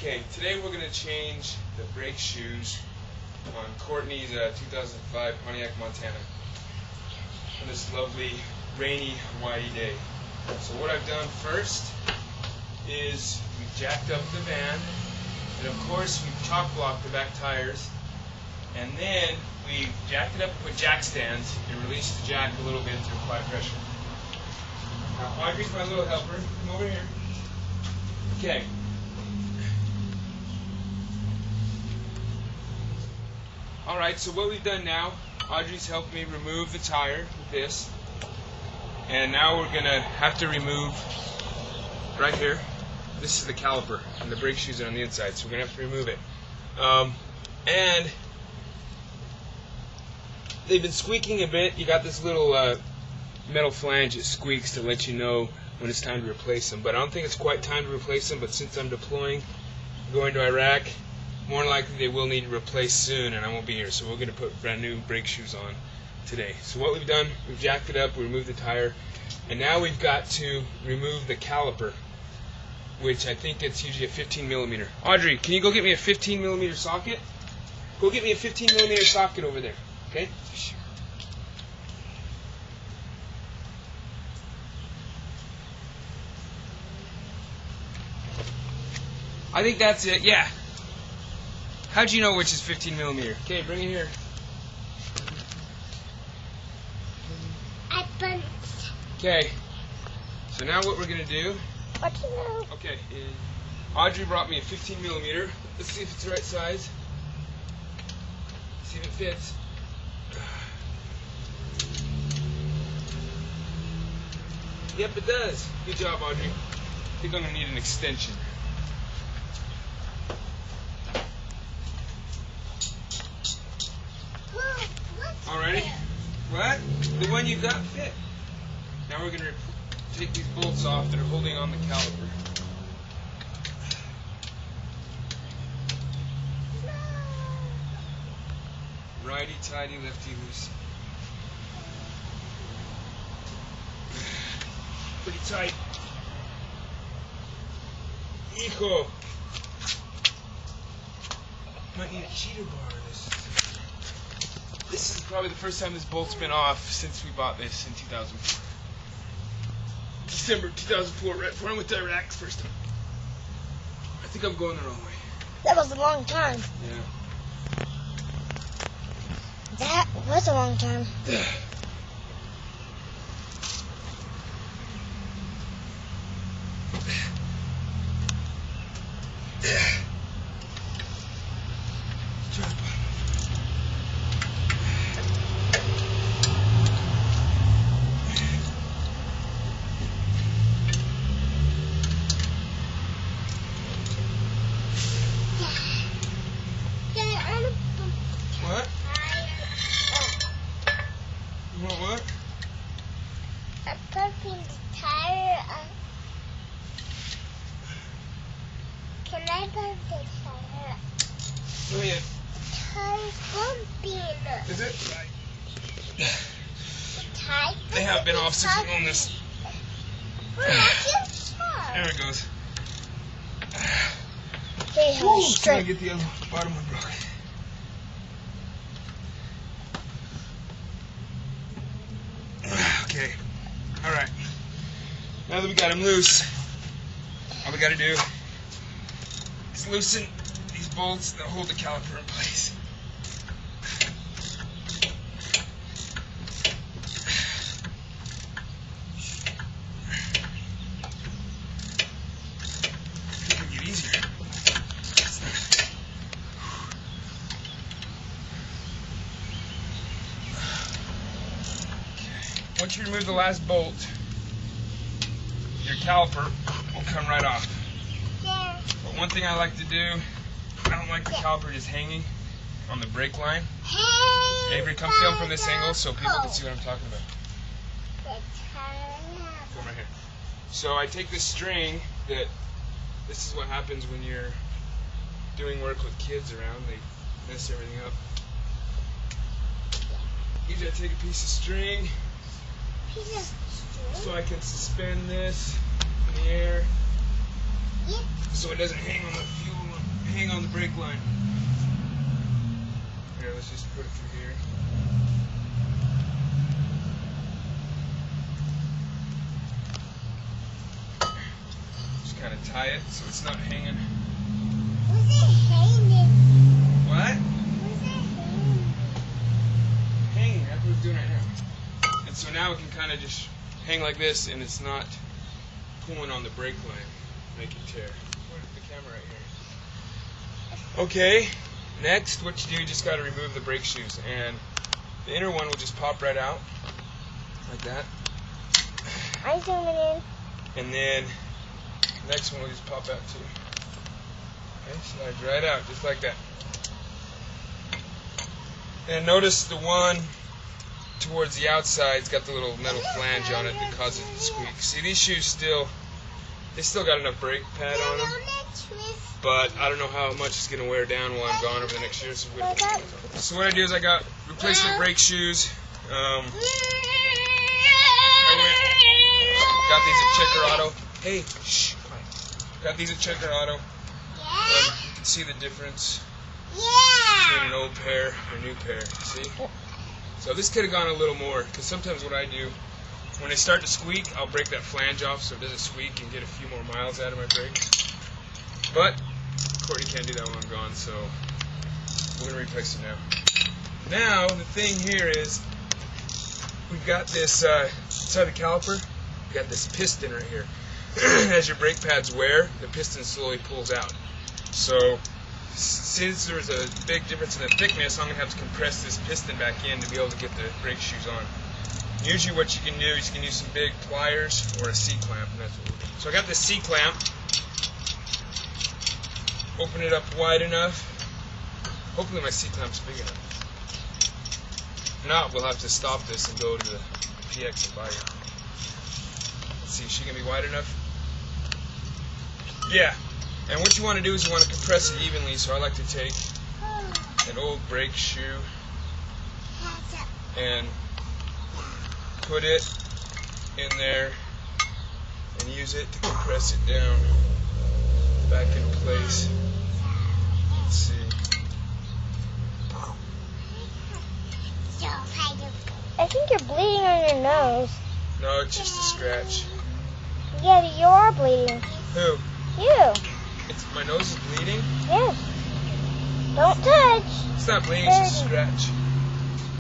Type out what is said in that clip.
Okay, today we're going to change the brake shoes on Courtney's 2005 Pontiac, Montana on this lovely rainy Hawaii day. So what I've done first is we've jacked up the van, and of course we've chock blocked the back tires, and then we jacked it up and put jack stands and released the jack a little bit to apply pressure. Now Audrey's my little helper. Come over here. Okay. Alright, so what we've done now, Audrey's helped me remove the tire with this, and now we're going to have to remove, right here, this is the caliper, and the brake shoes are on the inside, so we're going to have to remove it. And they've been squeaking a bit. You got this little metal flange that squeaks to let you know when it's time to replace them, but I don't think it's quite time to replace them. But since I'm deploying, going to Iraq, more than likely they will need to replace soon, and I won't be here, so we're going to put brand new brake shoes on today. So what we've done, we've jacked it up, we removed the tire, and now we've got to remove the caliper, which I think it's usually a 15 millimeter. Audrey, can you go get me a 15 millimeter socket? Go get me a 15 millimeter socket over there, okay? Sure. I think that's it, yeah. How'd you know which is 15 millimeter? Okay, bring it here. I bumped. Okay, so now what we're going to do, okay, is Audrey brought me a 15 millimeter. Let's see if it's the right size. See if it fits. Yep, it does. Good job, Audrey. I think I'm going to need an extension. Alrighty? What? The one you got fit. Now we're going to take these bolts off that are holding on the caliper. Righty-tighty, lefty-loosey. Pretty tight. Hijo. Might need a cheater bar. This is probably the first time this bolt's been off since we bought this in 2004. December 2004, right before I went to Iraq the first time. I think I'm going the wrong way. That was a long time. Yeah. That was a long time. What? You want what? I'm pumping the tire up. Can I pump the tire up? Go ahead. Tire's bumping. Is it? Right. The tire. They have been off since we own this. There it goes. Trying to get the other bottom one broken. Okay. Alright. Now that we got them loose, all we got to do is loosen these bolts that hold the caliper in place. It'll get easier. Once you remove the last bolt, your caliper will come right off. Yeah. But one thing I like to do, I don't like the caliper just hanging on the brake line. Hey, Avery, come film from this angle so people can see what I'm talking about. Come right here. So I take this string that, this is what happens when you're doing work with kids around. They mess everything up. Usually I take a piece of string so I can suspend this in the air so it doesn't hang on the fuel hang on the brake line. Here, let's just put it through here. Just kind of tie it so it's not hanging. What's it hanging? What? What's it hanging? Hanging, that's what it's doing right now. And so now it can kind of just hang like this and it's not pulling on the brake line, make it tear. Put the camera right here. Okay, next what you do, you just got to remove the brake shoes, and the inner one will just pop right out like that. I zoom it in. And then the next one will just pop out too. Okay, slides right out just like that. And notice the one towards the outside, it's got the little metal flange on it that causes it to squeak. See, these shoes they still got enough brake pad on them, but I don't know how much it's going to wear down while I'm gone over the next year. So what I do is I got replacement brake shoes. Got these at Checker Auto. Hey, shh, quiet. Got these at Checker Auto. You can see the difference between an old pair and a new pair. See? So this could have gone a little more, because sometimes what I do, when they start to squeak, I'll break that flange off so it doesn't squeak and get a few more miles out of my brakes. But Courtney can't do that while I'm gone, so we're going to replace it now. Now, the thing here is, we've got this, inside the caliper, we've got this piston right here. As your brake pads wear, the piston slowly pulls out. So, since there's a big difference in the thickness, I'm going to have to compress this piston back in to be able to get the brake shoes on. Usually what you can do is you can use some big pliers or a C-clamp, and that's what we'll do. So I got this C-clamp. Open it up wide enough. Hopefully my C-clamp's big enough. If not, we'll have to stop this and go to the PX and buy it. Let's see, is she going to be wide enough? Yeah. And what you want to do is you want to compress it evenly, so I like to take an old brake shoe and put it in there and use it to compress it down back into place. Let's see. I think you're bleeding on your nose. No, it's just a scratch. Yeah, you are bleeding. Who? You. My nose is bleeding? Yes. Don't touch. It's not bleeding, it's just a scratch.